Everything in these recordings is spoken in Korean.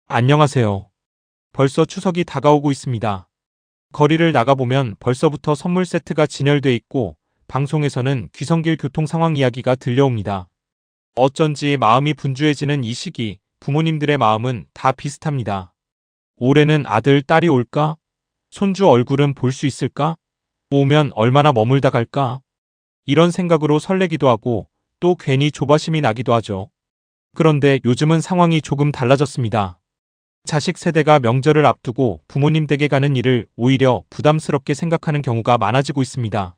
안녕하세요. 벌써 추석이 다가오고 있습니다. 거리를 나가보면 벌써부터 선물 세트가 진열돼 있고 방송에서는 귀성길 교통 상황 이야기가 들려옵니다. 어쩐지 마음이 분주해지는 이 시기, 부모님들의 마음은 다 비슷합니다. 올해는 아들, 딸이 올까? 손주 얼굴은 볼 수 있을까? 오면 얼마나 머물다 갈까? 이런 생각으로 설레기도 하고 또 괜히 조바심이 나기도 하죠. 그런데 요즘은 상황이 조금 달라졌습니다. 자식 세대가 명절을 앞두고 부모님 댁에 가는 일을 오히려 부담스럽게 생각하는 경우가 많아지고 있습니다.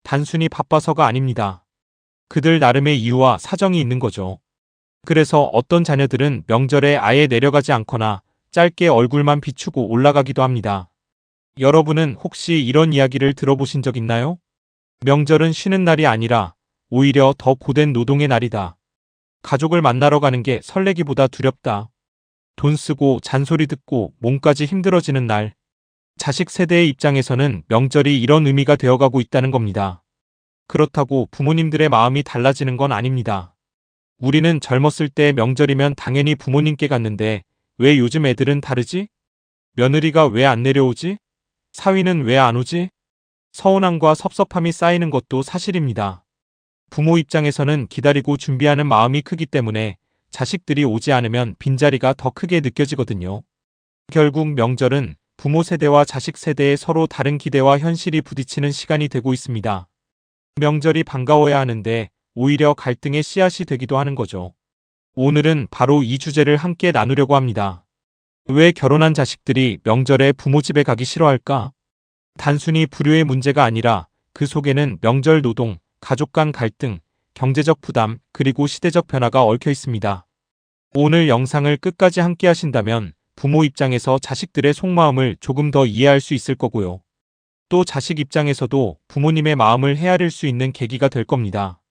단순히 바빠서가 아닙니다. 그들 나름의 이유와 사정이 있는 거죠. 그래서 어떤 자녀들은 명절에 아예 내려가지 않거나 짧게 얼굴만 비추고 올라가기도 합니다. 여러분은 혹시 이런 이야기를 들어보신 적 있나요? 명절은 쉬는 날이 아니라 오히려 더 고된 노동의 날이다. 가족을 만나러 가는 게 설레기보다 두렵다. 돈 쓰고 잔소리 듣고 몸까지 힘들어지는 날. 자식 세대의 입장에서는 명절이 이런 의미가 되어가고 있다는 겁니다. 그렇다고 부모님들의 마음이 달라지는 건 아닙니다. 우리는 젊었을 때 명절이면 당연히 부모님께 갔는데 왜 요즘 애들은 다르지? 며느리가 왜 안 내려오지? 사위는 왜 안 오지? 서운함과 섭섭함이 쌓이는 것도 사실입니다. 부모 입장에서는 기다리고 준비하는 마음이 크기 때문에 자식들이 오지 않으면 빈자리가 더 크게 느껴지거든요. 결국 명절은 부모 세대와 자식 세대의 서로 다른 기대와 현실이 부딪히는 시간이 되고 있습니다. 명절이 반가워야 하는데 오히려 갈등의 씨앗이 되기도 하는 거죠. 오늘은 바로 이 주제를 함께 나누려고 합니다. 왜 결혼한 자식들이 명절에 부모 집에 가기 싫어할까? 단순히 불효의 문제가 아니라 그 속에는 명절 노동, 가족 간 갈등, 경제적 부담, 그리고 시대적 변화가 얽혀 있습니다. 오늘 영상을 끝까지 함께 하신다면 부모 입장에서 자식들의 속마음을 조금 더 이해할 수 있을 거고요. 또 자식 입장에서도 부모님의 마음을 헤아릴 수 있는 계기가 될 겁니다.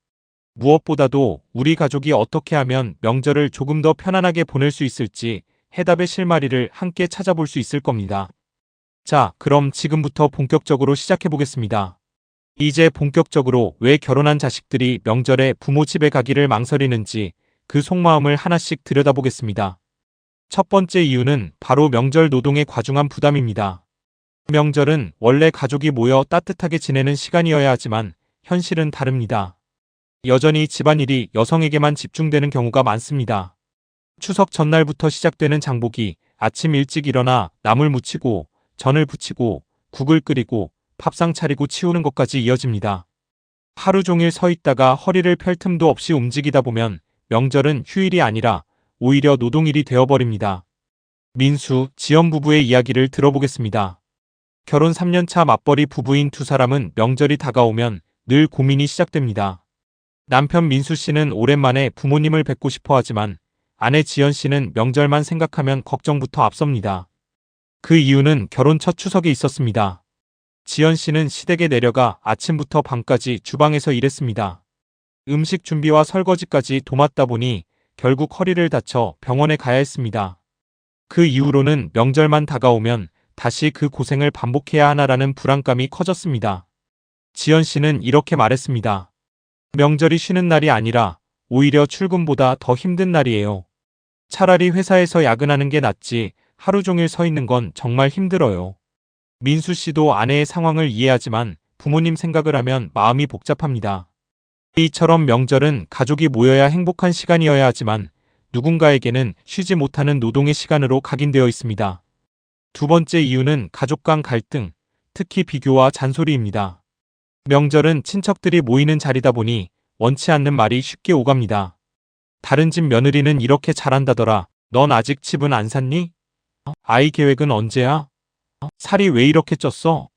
무엇보다도 우리 가족이 어떻게 하면 명절을 조금 더 편안하게 보낼 수 있을지 해답의 실마리를 함께 찾아볼 수 있을 겁니다. 자, 그럼 지금부터 본격적으로 시작해 보겠습니다. 이제 본격적으로 왜 결혼한 자식들이 명절에 부모 집에 가기를 망설이는지 그 속마음을 하나씩 들여다보겠습니다. 첫 번째 이유는 바로 명절 노동의 과중한 부담입니다. 명절은 원래 가족이 모여 따뜻하게 지내는 시간이어야 하지만 현실은 다릅니다. 여전히 집안일이 여성에게만 집중되는 경우가 많습니다. 추석 전날부터 시작되는 장보기, 아침 일찍 일어나 나물 무치고 전을 부치고 국을 끓이고 밥상 차리고 치우는 것까지 이어집니다. 하루 종일 서 있다가 허리를 펼 틈도 없이 움직이다 보면 명절은 휴일이 아니라 오히려 노동일이 되어버립니다. 민수, 지연 부부의 이야기를 들어보겠습니다. 결혼 3년차 맞벌이 부부인 두 사람은 명절이 다가오면 늘 고민이 시작됩니다. 남편 민수 씨는 오랜만에 부모님을 뵙고 싶어 하지만 아내 지연 씨는 명절만 생각하면 걱정부터 앞섭니다. 그 이유는 결혼 첫 추석에 있었습니다. 지연 씨는 시댁에 내려가 아침부터 밤까지 주방에서 일했습니다. 음식 준비와 설거지까지 도맡다 보니 결국 허리를 다쳐 병원에 가야 했습니다. 그 이후로는 명절만 다가오면 다시 그 고생을 반복해야 하나라는 불안감이 커졌습니다. 지연 씨는 이렇게 말했습니다. 명절이 쉬는 날이 아니라 오히려 출근보다 더 힘든 날이에요. 차라리 회사에서 야근하는 게 낫지 하루 종일 서 있는 건 정말 힘들어요. 민수 씨도 아내의 상황을 이해하지만 부모님 생각을 하면 마음이 복잡합니다. 이처럼 명절은 가족이 모여야 행복한 시간이어야 하지만 누군가에게는 쉬지 못하는 노동의 시간으로 각인되어 있습니다. 두 번째 이유는 가족 간 갈등, 특히 비교와 잔소리입니다. 명절은 친척들이 모이는 자리다 보니 원치 않는 말이 쉽게 오갑니다. 다른 집 며느리는 이렇게 잘한다더라. 넌 아직 집은 안 샀니? 아이 계획은 언제야? 살이 왜 이렇게 쪘어?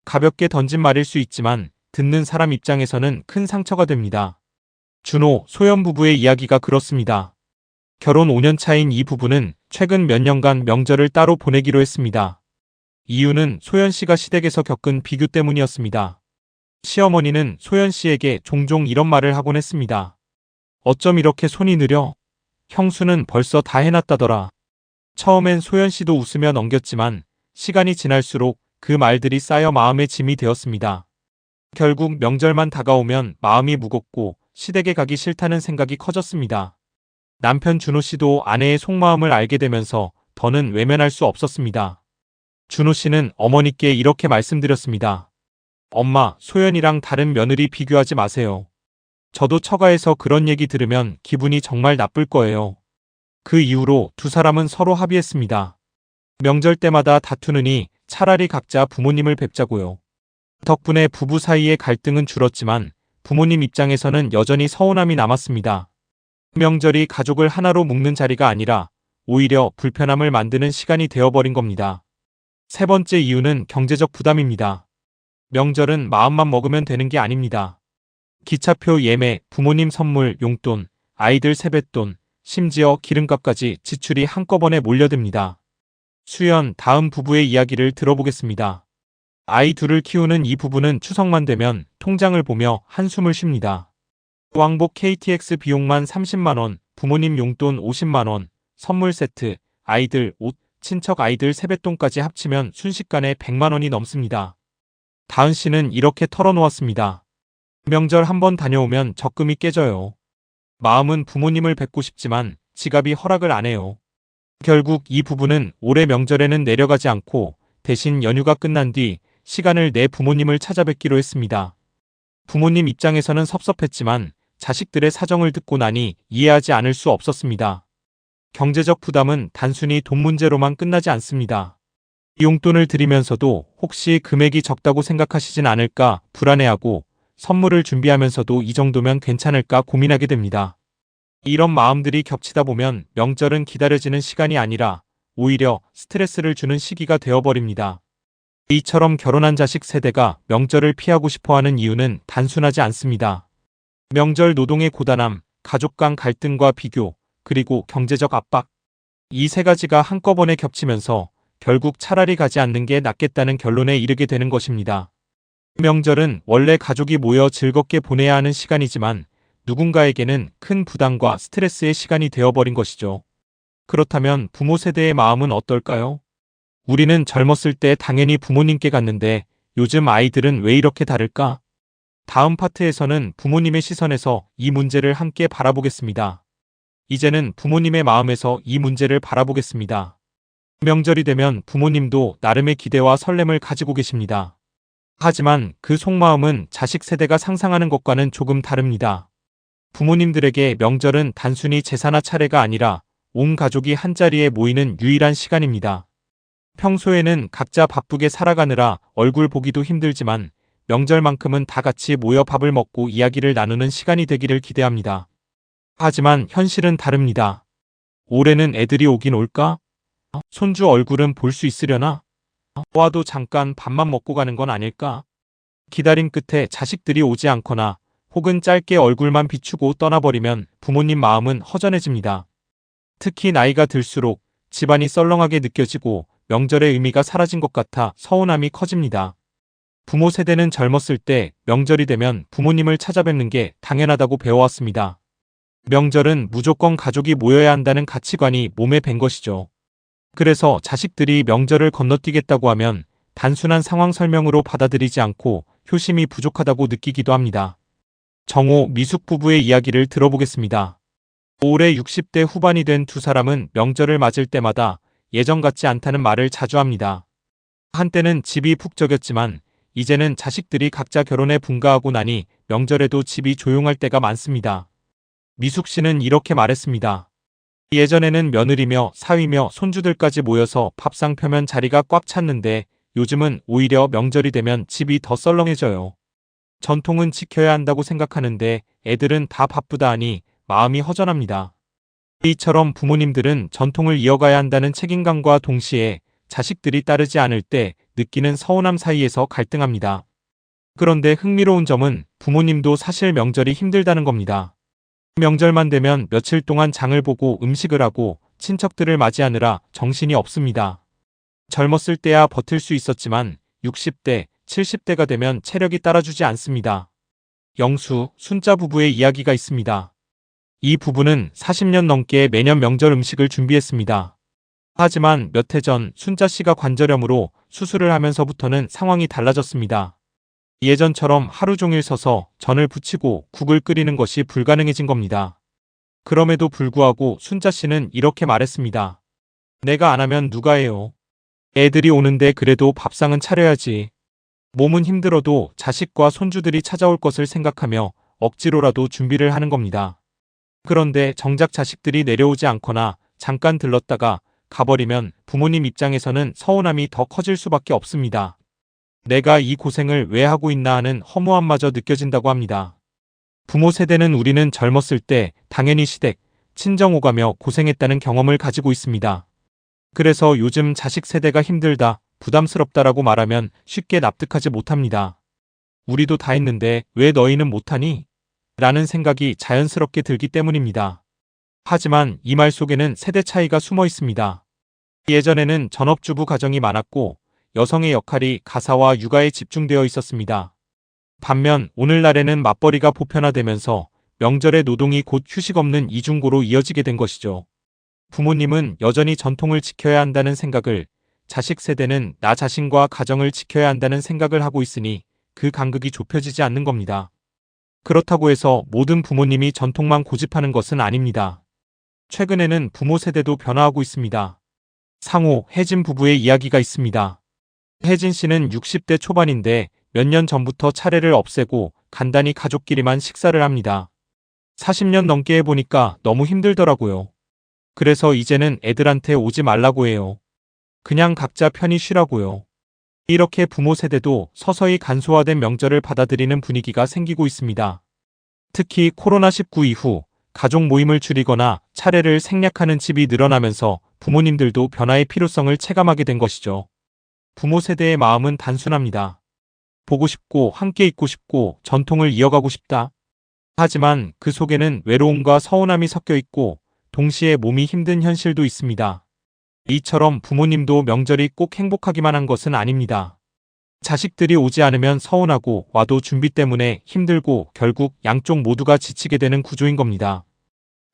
가볍게 던진 말일 수 있지만 듣는 사람 입장에서는 큰 상처가 됩니다. 준호, 소연 부부의 이야기가 그렇습니다. 결혼 5년 차인 이 부부는 최근 몇 년간 명절을 따로 보내기로 했습니다. 이유는 소연 씨가 시댁에서 겪은 비교 때문이었습니다. 시어머니는 소연 씨에게 종종 이런 말을 하곤 했습니다. 어쩜 이렇게 손이 느려? 형수는 벌써 다 해놨다더라. 처음엔 소연 씨도 웃으며 넘겼지만 시간이 지날수록 그 말들이 쌓여 마음의 짐이 되었습니다. 결국 명절만 다가오면 마음이 무겁고 시댁에 가기 싫다는 생각이 커졌습니다. 남편 준호 씨도 아내의 속마음을 알게 되면서 더는 외면할 수 없었습니다. 준호 씨는 어머니께 이렇게 말씀드렸습니다. 엄마, 소연이랑 다른 며느리 비교하지 마세요. 저도 처가에서 그런 얘기 들으면 기분이 정말 나쁠 거예요. 그 이후로 두 사람은 서로 합의했습니다. 명절 때마다 다투느니 차라리 각자 부모님을 뵙자고요. 덕분에 부부 사이의 갈등은 줄었지만 부모님 입장에서는 여전히 서운함이 남았습니다. 명절이 가족을 하나로 묶는 자리가 아니라 오히려 불편함을 만드는 시간이 되어버린 겁니다. 세 번째 이유는 경제적 부담입니다. 명절은 마음만 먹으면 되는 게 아닙니다. 기차표 예매, 부모님 선물, 용돈, 아이들 세뱃돈, 심지어 기름값까지 지출이 한꺼번에 몰려듭니다. 수연, 다음 부부의 이야기를 들어보겠습니다. 아이 둘을 키우는 이 부부는 추석만 되면 통장을 보며 한숨을 쉽니다. 왕복 KTX 비용만 30만 원, 부모님 용돈 50만 원, 선물 세트, 아이들 옷, 친척 아이들 세뱃돈까지 합치면 순식간에 100만 원이 넘습니다. 다은 씨는 이렇게 털어놓았습니다. 명절 한번 다녀오면 적금이 깨져요. 마음은 부모님을 뵙고 싶지만 지갑이 허락을 안 해요. 결국 이 부부는 올해 명절에는 내려가지 않고 대신 연휴가 끝난 뒤 시간을 내 부모님을 찾아뵙기로 했습니다. 부모님 입장에서는 섭섭했지만 자식들의 사정을 듣고 나니 이해하지 않을 수 없었습니다. 경제적 부담은 단순히 돈 문제로만 끝나지 않습니다. 용돈을 드리면서도 혹시 금액이 적다고 생각하시진 않을까 불안해하고 선물을 준비하면서도 이 정도면 괜찮을까 고민하게 됩니다. 이런 마음들이 겹치다 보면 명절은 기다려지는 시간이 아니라 오히려 스트레스를 주는 시기가 되어버립니다. 이처럼 결혼한 자식 세대가 명절을 피하고 싶어하는 이유는 단순하지 않습니다. 명절 노동의 고단함, 가족 간 갈등과 비교, 그리고 경제적 압박. 이 세 가지가 한꺼번에 겹치면서 결국 차라리 가지 않는 게 낫겠다는 결론에 이르게 되는 것입니다. 명절은 원래 가족이 모여 즐겁게 보내야 하는 시간이지만 누군가에게는 큰 부담과 스트레스의 시간이 되어버린 것이죠. 그렇다면 부모 세대의 마음은 어떨까요? 우리는 젊었을 때 당연히 부모님께 갔는데 요즘 아이들은 왜 이렇게 다를까? 다음 파트에서는 부모님의 시선에서 이 문제를 함께 바라보겠습니다. 이제는 부모님의 마음에서 이 문제를 바라보겠습니다. 명절이 되면 부모님도 나름의 기대와 설렘을 가지고 계십니다. 하지만 그 속마음은 자식 세대가 상상하는 것과는 조금 다릅니다. 부모님들에게 명절은 단순히 제사나 차례가 아니라 온 가족이 한자리에 모이는 유일한 시간입니다. 평소에는 각자 바쁘게 살아가느라 얼굴 보기도 힘들지만 명절만큼은 다 같이 모여 밥을 먹고 이야기를 나누는 시간이 되기를 기대합니다. 하지만 현실은 다릅니다. 올해는 애들이 오긴 올까? 손주 얼굴은 볼 수 있으려나? 와도 잠깐 밥만 먹고 가는 건 아닐까? 기다림 끝에 자식들이 오지 않거나 혹은 짧게 얼굴만 비추고 떠나버리면 부모님 마음은 허전해집니다. 특히 나이가 들수록 집안이 썰렁하게 느껴지고 명절의 의미가 사라진 것 같아 서운함이 커집니다. 부모 세대는 젊었을 때 명절이 되면 부모님을 찾아뵙는 게 당연하다고 배워왔습니다. 명절은 무조건 가족이 모여야 한다는 가치관이 몸에 밴 것이죠. 그래서 자식들이 명절을 건너뛰겠다고 하면 단순한 상황 설명으로 받아들이지 않고 효심이 부족하다고 느끼기도 합니다. 정호, 미숙 부부의 이야기를 들어보겠습니다. 올해 60대 후반이 된 두 사람은 명절을 맞을 때마다 예전 같지 않다는 말을 자주 합니다. 한때는 집이 북적였지만 이제는 자식들이 각자 결혼에 분가하고 나니 명절에도 집이 조용할 때가 많습니다. 미숙 씨는 이렇게 말했습니다. 예전에는 며느리며 사위며 손주들까지 모여서 밥상 펴면 자리가 꽉 찼는데 요즘은 오히려 명절이 되면 집이 더 썰렁해져요. 전통은 지켜야 한다고 생각하는데 애들은 다 바쁘다 하니 마음이 허전합니다. 이처럼 부모님들은 전통을 이어가야 한다는 책임감과 동시에 자식들이 따르지 않을 때 느끼는 서운함 사이에서 갈등합니다. 그런데 흥미로운 점은 부모님도 사실 명절이 힘들다는 겁니다. 명절만 되면 며칠 동안 장을 보고 음식을 하고 친척들을 맞이하느라 정신이 없습니다. 젊었을 때야 버틸 수 있었지만 60대, 70대가 되면 체력이 따라주지 않습니다. 영수, 순자 부부의 이야기가 있습니다. 이 부부는 40년 넘게 매년 명절 음식을 준비했습니다. 하지만 몇 해 전 순자 씨가 관절염으로 수술을 하면서부터는 상황이 달라졌습니다. 예전처럼 하루 종일 서서 전을 부치고 국을 끓이는 것이 불가능해진 겁니다. 그럼에도 불구하고 순자 씨는 이렇게 말했습니다. 내가 안 하면 누가 해요? 애들이 오는데 그래도 밥상은 차려야지. 몸은 힘들어도 자식과 손주들이 찾아올 것을 생각하며 억지로라도 준비를 하는 겁니다. 그런데 정작 자식들이 내려오지 않거나 잠깐 들렀다가 가버리면 부모님 입장에서는 서운함이 더 커질 수밖에 없습니다. 내가 이 고생을 왜 하고 있나 하는 허무함마저 느껴진다고 합니다. 부모 세대는 우리는 젊었을 때 당연히 시댁, 친정 오가며 고생했다는 경험을 가지고 있습니다. 그래서 요즘 자식 세대가 힘들다, 부담스럽다라고 말하면 쉽게 납득하지 못합니다. 우리도 다 했는데 왜 너희는 못하니? 라는 생각이 자연스럽게 들기 때문입니다. 하지만 이 말 속에는 세대 차이가 숨어 있습니다. 예전에는 전업주부 가정이 많았고 여성의 역할이 가사와 육아에 집중되어 있었습니다. 반면 오늘날에는 맞벌이가 보편화되면서 명절의 노동이 곧 휴식 없는 이중고로 이어지게 된 것이죠. 부모님은 여전히 전통을 지켜야 한다는 생각을, 자식 세대는 나 자신과 가정을 지켜야 한다는 생각을 하고 있으니 그 간극이 좁혀지지 않는 겁니다. 그렇다고 해서 모든 부모님이 전통만 고집하는 것은 아닙니다. 최근에는 부모 세대도 변화하고 있습니다. 상호, 혜진 부부의 이야기가 있습니다. 혜진 씨는 60대 초반인데 몇 년 전부터 차례를 없애고 간단히 가족끼리만 식사를 합니다. 40년 넘게 해보니까 너무 힘들더라고요. 그래서 이제는 애들한테 오지 말라고 해요. 그냥 각자 편히 쉬라고요. 이렇게 부모 세대도 서서히 간소화된 명절을 받아들이는 분위기가 생기고 있습니다. 특히 코로나19 이후 가족 모임을 줄이거나 차례를 생략하는 집이 늘어나면서 부모님들도 변화의 필요성을 체감하게 된 것이죠. 부모 세대의 마음은 단순합니다. 보고 싶고 함께 있고 싶고 전통을 이어가고 싶다. 하지만 그 속에는 외로움과 서운함이 섞여 있고 동시에 몸이 힘든 현실도 있습니다. 이처럼 부모님도 명절이 꼭 행복하기만 한 것은 아닙니다. 자식들이 오지 않으면 서운하고 와도 준비 때문에 힘들고 결국 양쪽 모두가 지치게 되는 구조인 겁니다.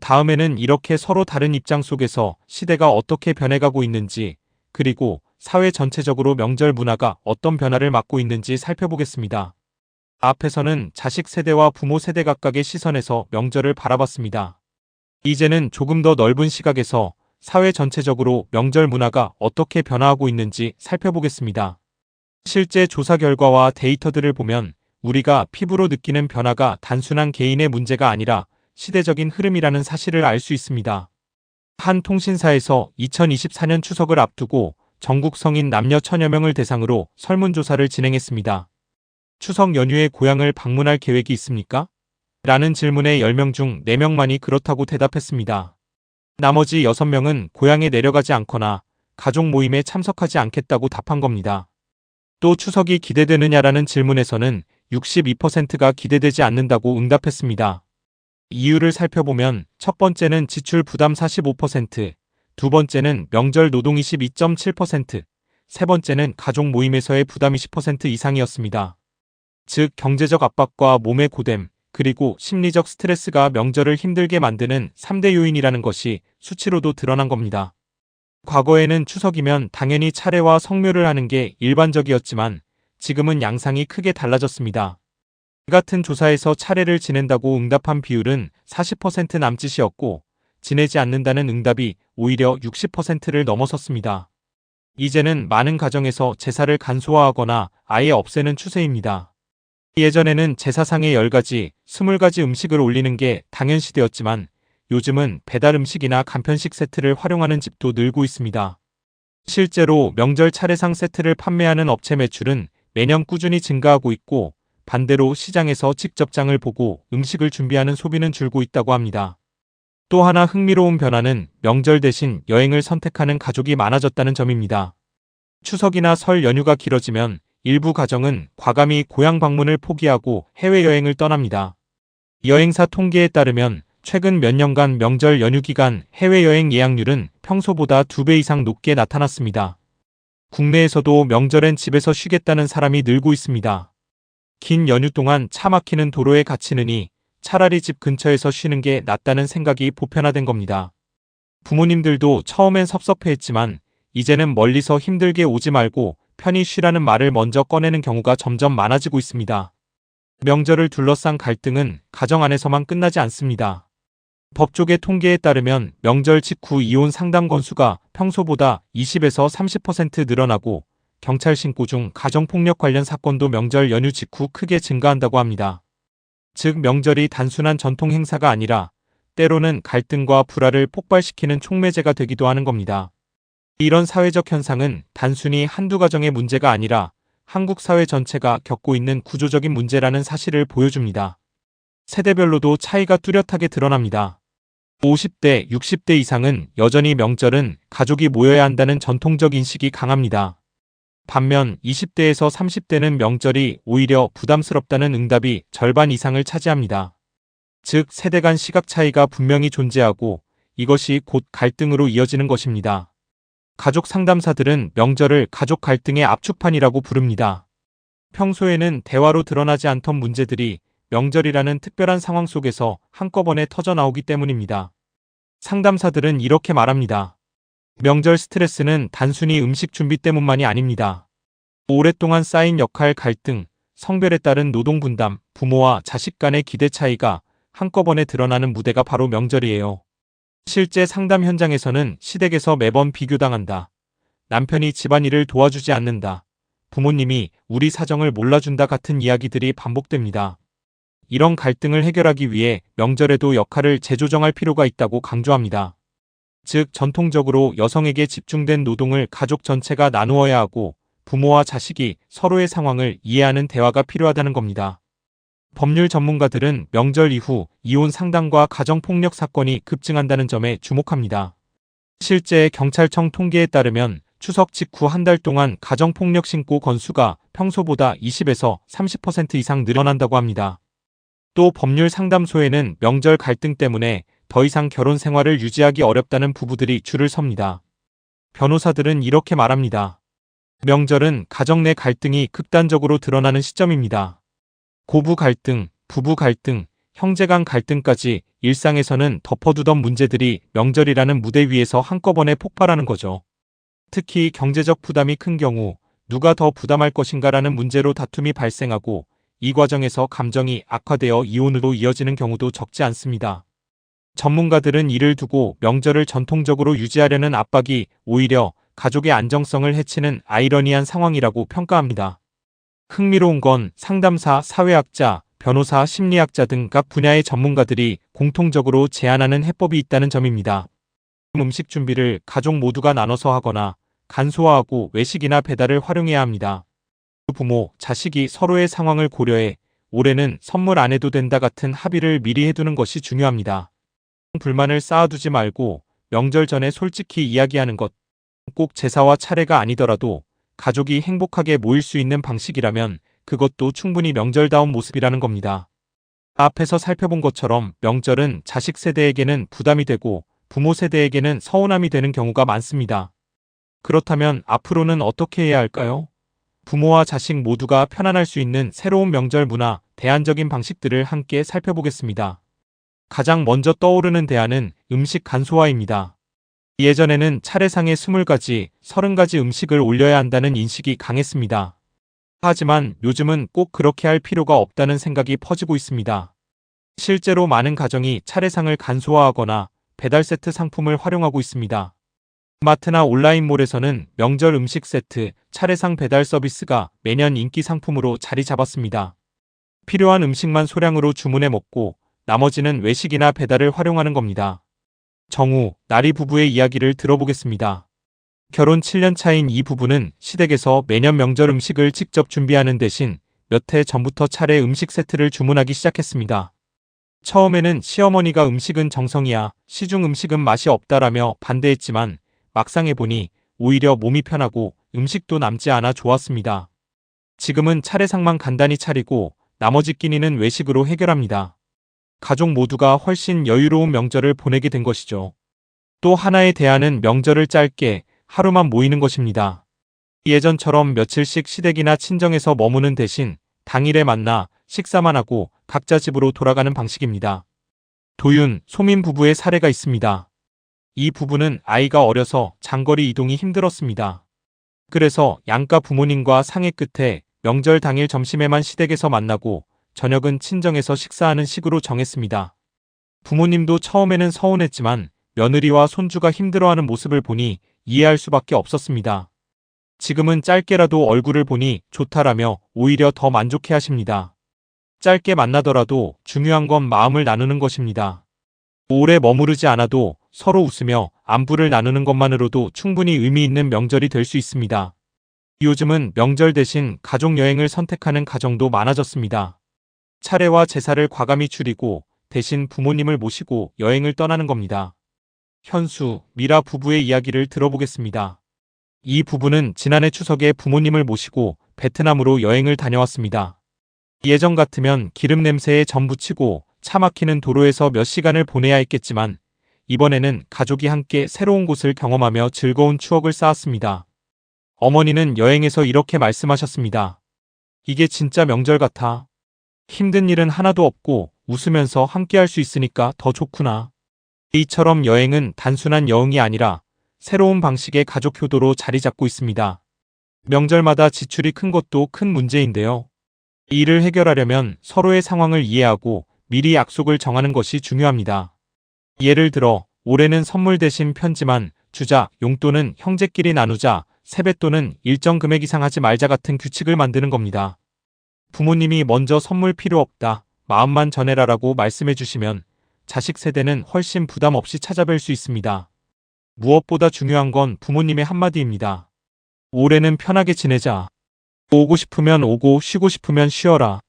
다음에는 이렇게 서로 다른 입장 속에서 시대가 어떻게 변해가고 있는지, 그리고 사회 전체적으로 명절 문화가 어떤 변화를 맞고 있는지 살펴보겠습니다. 앞에서는 자식 세대와 부모 세대 각각의 시선에서 명절을 바라봤습니다. 이제는 조금 더 넓은 시각에서 사회 전체적으로 명절 문화가 어떻게 변화하고 있는지 살펴보겠습니다. 실제 조사 결과와 데이터들을 보면 우리가 피부로 느끼는 변화가 단순한 개인의 문제가 아니라 시대적인 흐름이라는 사실을 알 수 있습니다. 한 통신사에서 2024년 추석을 앞두고 전국 성인 남녀 1000여 명을 대상으로 설문조사를 진행했습니다. 추석 연휴에 고향을 방문할 계획이 있습니까? 라는 질문에 10명 중 4명만이 그렇다고 대답했습니다. 나머지 6명은 고향에 내려가지 않거나 가족 모임에 참석하지 않겠다고 답한 겁니다. 또 추석이 기대되느냐라는 질문에서는 62%가 기대되지 않는다고 응답했습니다. 이유를 살펴보면 첫 번째는 지출 부담 45%, 두 번째는 명절 노동 22.7%, 세 번째는 가족 모임에서의 부담 20% 이상이었습니다. 즉 경제적 압박과 몸의 고됨, 그리고 심리적 스트레스가 명절을 힘들게 만드는 3대 요인이라는 것이 수치로도 드러난 겁니다. 과거에는 추석이면 당연히 차례와 성묘를 하는 게 일반적이었지만 지금은 양상이 크게 달라졌습니다. 이 같은 조사에서 차례를 지낸다고 응답한 비율은 40% 남짓이었고 지내지 않는다는 응답이 오히려 60%를 넘어섰습니다. 이제는 많은 가정에서 제사를 간소화하거나 아예 없애는 추세입니다. 예전에는 제사상에 10가지, 20가지 음식을 올리는 게 당연시되었지만 요즘은 배달 음식이나 간편식 세트를 활용하는 집도 늘고 있습니다. 실제로 명절 차례상 세트를 판매하는 업체 매출은 매년 꾸준히 증가하고 있고 반대로 시장에서 직접 장을 보고 음식을 준비하는 소비는 줄고 있다고 합니다. 또 하나 흥미로운 변화는 명절 대신 여행을 선택하는 가족이 많아졌다는 점입니다. 추석이나 설 연휴가 길어지면 일부 가정은 과감히 고향 방문을 포기하고 해외여행을 떠납니다. 여행사 통계에 따르면 최근 몇 년간 명절 연휴 기간 해외여행 예약률은 평소보다 2배 이상 높게 나타났습니다. 국내에서도 명절엔 집에서 쉬겠다는 사람이 늘고 있습니다. 긴 연휴 동안 차 막히는 도로에 갇히느니 차라리 집 근처에서 쉬는 게 낫다는 생각이 보편화된 겁니다. 부모님들도 처음엔 섭섭해했지만 이제는 멀리서 힘들게 오지 말고 편히 쉬라는 말을 먼저 꺼내는 경우가 점점 많아지고 있습니다. 명절을 둘러싼 갈등은 가정 안에서만 끝나지 않습니다. 법조계 통계에 따르면 명절 직후 이혼 상담 건수가 평소보다 20에서 30% 늘어나고 경찰 신고 중 가정폭력 관련 사건도 명절 연휴 직후 크게 증가한다고 합니다. 즉 명절이 단순한 전통 행사가 아니라 때로는 갈등과 불화를 폭발시키는 촉매제가 되기도 하는 겁니다. 이런 사회적 현상은 단순히 한두 가정의 문제가 아니라 한국 사회 전체가 겪고 있는 구조적인 문제라는 사실을 보여줍니다. 세대별로도 차이가 뚜렷하게 드러납니다. 50대, 60대 이상은 여전히 명절은 가족이 모여야 한다는 전통적 인식이 강합니다. 반면 20대에서 30대는 명절이 오히려 부담스럽다는 응답이 절반 이상을 차지합니다. 즉 세대 간 시각 차이가 분명히 존재하고 이것이 곧 갈등으로 이어지는 것입니다. 가족 상담사들은 명절을 가족 갈등의 압축판이라고 부릅니다. 평소에는 대화로 드러나지 않던 문제들이 명절이라는 특별한 상황 속에서 한꺼번에 터져나오기 때문입니다. 상담사들은 이렇게 말합니다. 명절 스트레스는 단순히 음식 준비 때문만이 아닙니다. 오랫동안 쌓인 역할 갈등, 성별에 따른 노동 분담, 부모와 자식 간의 기대 차이가 한꺼번에 드러나는 무대가 바로 명절이에요. 실제 상담 현장에서는 시댁에서 매번 비교당한다. 남편이 집안일을 도와주지 않는다. 부모님이 우리 사정을 몰라준다 같은 이야기들이 반복됩니다. 이런 갈등을 해결하기 위해 명절에도 역할을 재조정할 필요가 있다고 강조합니다. 즉 전통적으로 여성에게 집중된 노동을 가족 전체가 나누어야 하고 부모와 자식이 서로의 상황을 이해하는 대화가 필요하다는 겁니다. 법률 전문가들은 명절 이후 이혼 상담과 가정폭력 사건이 급증한다는 점에 주목합니다. 실제 경찰청 통계에 따르면 추석 직후 한 달 동안 가정폭력 신고 건수가 평소보다 20에서 30% 이상 늘어난다고 합니다. 또 법률 상담소에는 명절 갈등 때문에 더 이상 결혼 생활을 유지하기 어렵다는 부부들이 줄을 섭니다. 변호사들은 이렇게 말합니다. 명절은 가정 내 갈등이 극단적으로 드러나는 시점입니다. 고부 갈등, 부부 갈등, 형제 간 갈등까지 일상에서는 덮어두던 문제들이 명절이라는 무대 위에서 한꺼번에 폭발하는 거죠. 특히 경제적 부담이 큰 경우 누가 더 부담할 것인가라는 문제로 다툼이 발생하고 이 과정에서 감정이 악화되어 이혼으로 이어지는 경우도 적지 않습니다. 전문가들은 이를 두고 명절을 전통적으로 유지하려는 압박이 오히려 가족의 안정성을 해치는 아이러니한 상황이라고 평가합니다. 흥미로운 건 상담사, 사회학자, 변호사, 심리학자 등 각 분야의 전문가들이 공통적으로 제안하는 해법이 있다는 점입니다. 음식 준비를 가족 모두가 나눠서 하거나 간소화하고 외식이나 배달을 활용해야 합니다. 부모, 자식이 서로의 상황을 고려해 올해는 선물 안 해도 된다 같은 합의를 미리 해두는 것이 중요합니다. 불만을 쌓아두지 말고 명절 전에 솔직히 이야기하는 것, 꼭 제사와 차례가 아니더라도 가족이 행복하게 모일 수 있는 방식이라면 그것도 충분히 명절다운 모습이라는 겁니다. 앞에서 살펴본 것처럼 명절은 자식 세대에게는 부담이 되고 부모 세대에게는 서운함이 되는 경우가 많습니다. 그렇다면 앞으로는 어떻게 해야 할까요? 부모와 자식 모두가 편안할 수 있는 새로운 명절 문화, 대안적인 방식들을 함께 살펴보겠습니다. 가장 먼저 떠오르는 대안은 음식 간소화입니다. 예전에는 차례상에 20가지, 30가지 음식을 올려야 한다는 인식이 강했습니다. 하지만 요즘은 꼭 그렇게 할 필요가 없다는 생각이 퍼지고 있습니다. 실제로 많은 가정이 차례상을 간소화하거나 배달 세트 상품을 활용하고 있습니다. 마트나 온라인몰에서는 명절 음식 세트, 차례상 배달 서비스가 매년 인기 상품으로 자리 잡았습니다. 필요한 음식만 소량으로 주문해 먹고 나머지는 외식이나 배달을 활용하는 겁니다. 정우, 나리 부부의 이야기를 들어보겠습니다. 결혼 7년 차인 이 부부는 시댁에서 매년 명절 음식을 직접 준비하는 대신 몇 해 전부터 차례 음식 세트를 주문하기 시작했습니다. 처음에는 시어머니가 음식은 정성이야, 시중 음식은 맛이 없다라며 반대했지만 막상 해보니 오히려 몸이 편하고 음식도 남지 않아 좋았습니다. 지금은 차례상만 간단히 차리고 나머지 끼니는 외식으로 해결합니다. 가족 모두가 훨씬 여유로운 명절을 보내게 된 것이죠. 또 하나의 대안은 명절을 짧게 하루만 모이는 것입니다. 예전처럼 며칠씩 시댁이나 친정에서 머무는 대신 당일에 만나 식사만 하고 각자 집으로 돌아가는 방식입니다. 도윤, 소민 부부의 사례가 있습니다. 이 부부는 아이가 어려서 장거리 이동이 힘들었습니다. 그래서 양가 부모님과 상의 끝에 명절 당일 점심에만 시댁에서 만나고 저녁은 친정에서 식사하는 식으로 정했습니다. 부모님도 처음에는 서운했지만 며느리와 손주가 힘들어하는 모습을 보니 이해할 수밖에 없었습니다. 지금은 짧게라도 얼굴을 보니 좋다라며 오히려 더 만족해 하십니다. 짧게 만나더라도 중요한 건 마음을 나누는 것입니다. 오래 머무르지 않아도 서로 웃으며 안부를 나누는 것만으로도 충분히 의미 있는 명절이 될 수 있습니다. 요즘은 명절 대신 가족 여행을 선택하는 가정도 많아졌습니다. 차례와 제사를 과감히 줄이고 대신 부모님을 모시고 여행을 떠나는 겁니다. 현수, 미라 부부의 이야기를 들어보겠습니다. 이 부부는 지난해 추석에 부모님을 모시고 베트남으로 여행을 다녀왔습니다. 예전 같으면 기름 냄새에 전 부치고 차 막히는 도로에서 몇 시간을 보내야 했겠지만 이번에는 가족이 함께 새로운 곳을 경험하며 즐거운 추억을 쌓았습니다. 어머니는 여행에서 이렇게 말씀하셨습니다. 이게 진짜 명절 같아. 힘든 일은 하나도 없고 웃으면서 함께 할 수 있으니까 더 좋구나. 이처럼 여행은 단순한 여행이 아니라 새로운 방식의 가족 효도로 자리 잡고 있습니다. 명절마다 지출이 큰 것도 큰 문제인데요. 이를 해결하려면 서로의 상황을 이해하고 미리 약속을 정하는 것이 중요합니다. 예를 들어 올해는 선물 대신 편지만 주자, 용돈은 형제끼리 나누자, 세뱃돈은 일정 금액 이상 하지 말자 같은 규칙을 만드는 겁니다. 부모님이 먼저 선물 필요 없다, 마음만 전해라라고 말씀해 주시면 자식 세대는 훨씬 부담 없이 찾아뵐 수 있습니다. 무엇보다 중요한 건 부모님의 한마디입니다. 올해는 편하게 지내자. 오고 싶으면 오고 쉬고 싶으면 쉬어라.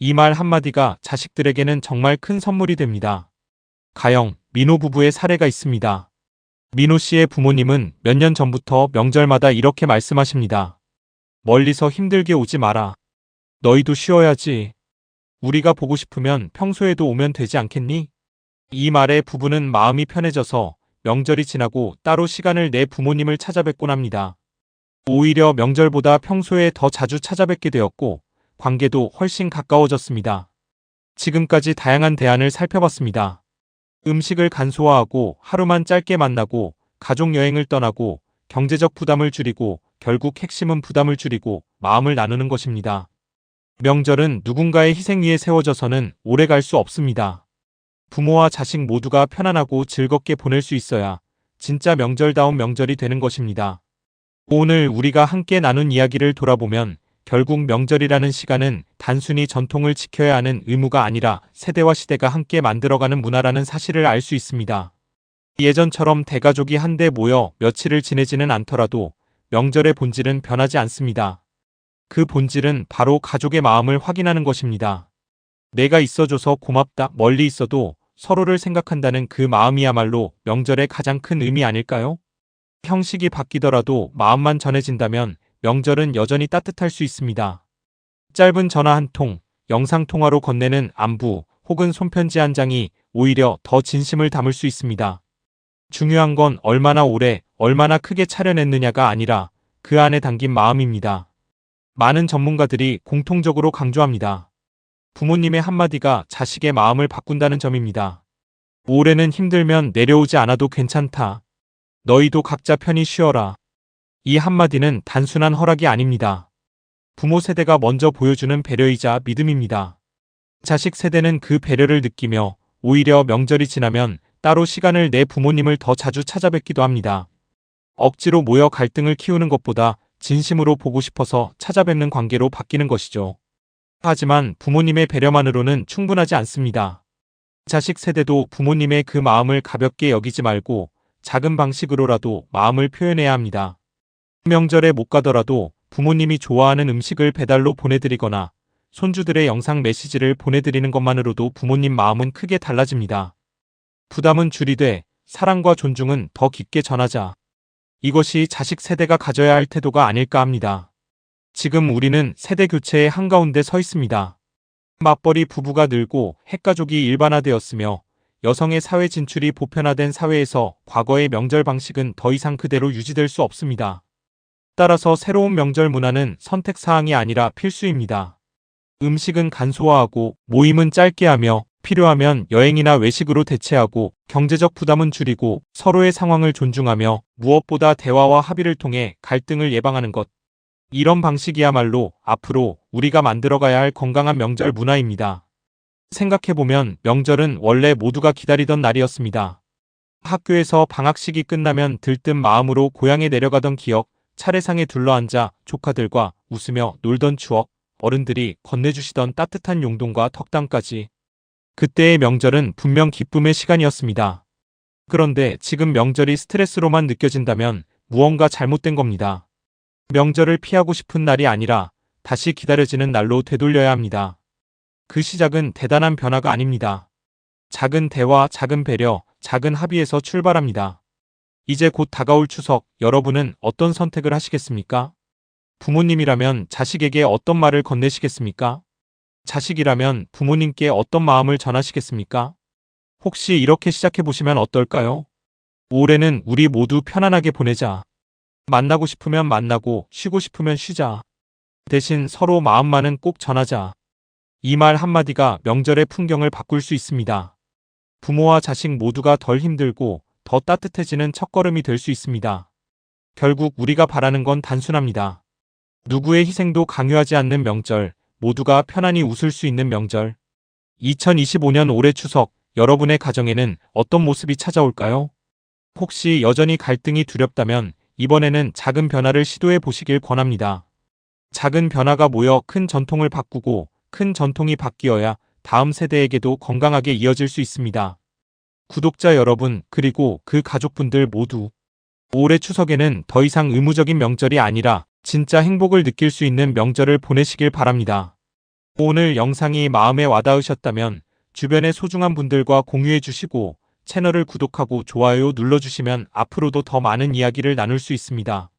이 말 한마디가 자식들에게는 정말 큰 선물이 됩니다. 가영, 민호 부부의 사례가 있습니다. 민호 씨의 부모님은 몇 년 전부터 명절마다 이렇게 말씀하십니다. 멀리서 힘들게 오지 마라. 너희도 쉬어야지. 우리가 보고 싶으면 평소에도 오면 되지 않겠니? 이 말에 부부는 마음이 편해져서 명절이 지나고 따로 시간을 내 부모님을 찾아뵙곤 합니다. 오히려 명절보다 평소에 더 자주 찾아뵙게 되었고 관계도 훨씬 가까워졌습니다. 지금까지 다양한 대안을 살펴봤습니다. 음식을 간소화하고 하루만 짧게 만나고 가족 여행을 떠나고 경제적 부담을 줄이고 결국 핵심은 부담을 줄이고 마음을 나누는 것입니다. 명절은 누군가의 희생 위에 세워져서는 오래 갈 수 없습니다. 부모와 자식 모두가 편안하고 즐겁게 보낼 수 있어야 진짜 명절다운 명절이 되는 것입니다. 오늘 우리가 함께 나눈 이야기를 돌아보면 결국 명절이라는 시간은 단순히 전통을 지켜야 하는 의무가 아니라 세대와 시대가 함께 만들어가는 문화라는 사실을 알 수 있습니다. 예전처럼 대가족이 한데 모여 며칠을 지내지는 않더라도 명절의 본질은 변하지 않습니다. 그 본질은 바로 가족의 마음을 확인하는 것입니다. 내가 있어줘서 고맙다, 멀리 있어도 서로를 생각한다는 그 마음이야말로 명절의 가장 큰 의미 아닐까요? 형식이 바뀌더라도 마음만 전해진다면 명절은 여전히 따뜻할 수 있습니다. 짧은 전화 한 통, 영상통화로 건네는 안부 혹은 손편지 한 장이 오히려 더 진심을 담을 수 있습니다. 중요한 건 얼마나 오래, 얼마나 크게 차려냈느냐가 아니라 그 안에 담긴 마음입니다. 많은 전문가들이 공통적으로 강조합니다. 부모님의 한마디가 자식의 마음을 바꾼다는 점입니다. 올해는 힘들면 내려오지 않아도 괜찮다. 너희도 각자 편히 쉬어라. 이 한마디는 단순한 허락이 아닙니다. 부모 세대가 먼저 보여주는 배려이자 믿음입니다. 자식 세대는 그 배려를 느끼며 오히려 명절이 지나면 따로 시간을 내 부모님을 더 자주 찾아뵙기도 합니다. 억지로 모여 갈등을 키우는 것보다 진심으로 보고 싶어서 찾아뵙는 관계로 바뀌는 것이죠. 하지만 부모님의 배려만으로는 충분하지 않습니다. 자식 세대도 부모님의 그 마음을 가볍게 여기지 말고 작은 방식으로라도 마음을 표현해야 합니다. 명절에 못 가더라도 부모님이 좋아하는 음식을 배달로 보내드리거나 손주들의 영상 메시지를 보내드리는 것만으로도 부모님 마음은 크게 달라집니다. 부담은 줄이되 사랑과 존중은 더 깊게 전하자. 이것이 자식 세대가 가져야 할 태도가 아닐까 합니다. 지금 우리는 세대 교체의 한가운데 서 있습니다. 맞벌이 부부가 늘고 핵가족이 일반화되었으며 여성의 사회 진출이 보편화된 사회에서 과거의 명절 방식은 더 이상 그대로 유지될 수 없습니다. 따라서 새로운 명절 문화는 선택사항이 아니라 필수입니다. 음식은 간소화하고 모임은 짧게 하며 필요하면 여행이나 외식으로 대체하고 경제적 부담은 줄이고 서로의 상황을 존중하며 무엇보다 대화와 합의를 통해 갈등을 예방하는 것. 이런 방식이야말로 앞으로 우리가 만들어가야 할 건강한 명절 문화입니다. 생각해보면 명절은 원래 모두가 기다리던 날이었습니다. 학교에서 방학식이 끝나면 들뜬 마음으로 고향에 내려가던 기억, 차례상에 둘러앉아 조카들과 웃으며 놀던 추억, 어른들이 건네주시던 따뜻한 용돈과 덕담까지. 그때의 명절은 분명 기쁨의 시간이었습니다. 그런데 지금 명절이 스트레스로만 느껴진다면 무언가 잘못된 겁니다. 명절을 피하고 싶은 날이 아니라 다시 기다려지는 날로 되돌려야 합니다. 그 시작은 대단한 변화가 아닙니다. 작은 대화, 작은 배려, 작은 합의에서 출발합니다. 이제 곧 다가올 추석, 여러분은 어떤 선택을 하시겠습니까? 부모님이라면 자식에게 어떤 말을 건네시겠습니까? 자식이라면 부모님께 어떤 마음을 전하시겠습니까? 혹시 이렇게 시작해보시면 어떨까요? 올해는 우리 모두 편안하게 보내자. 만나고 싶으면 만나고, 쉬고 싶으면 쉬자. 대신 서로 마음만은 꼭 전하자. 이 말 한마디가 명절의 풍경을 바꿀 수 있습니다. 부모와 자식 모두가 덜 힘들고 더 따뜻해지는 첫걸음이 될 수 있습니다. 결국 우리가 바라는 건 단순합니다. 누구의 희생도 강요하지 않는 명절, 모두가 편안히 웃을 수 있는 명절. 2025년 올해 추석, 여러분의 가정에는 어떤 모습이 찾아올까요? 혹시 여전히 갈등이 두렵다면 이번에는 작은 변화를 시도해 보시길 권합니다. 작은 변화가 모여 큰 전통을 바꾸고 큰 전통이 바뀌어야 다음 세대에게도 건강하게 이어질 수 있습니다. 구독자 여러분, 그리고 그 가족분들 모두 올해 추석에는 더 이상 의무적인 명절이 아니라 진짜 행복을 느낄 수 있는 명절을 보내시길 바랍니다. 오늘 영상이 마음에 와닿으셨다면 주변의 소중한 분들과 공유해 주시고 채널을 구독하고 좋아요 눌러주시면 앞으로도 더 많은 이야기를 나눌 수 있습니다.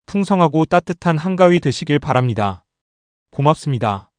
풍성하고 따뜻한 한가위 되시길 바랍니다. 고맙습니다.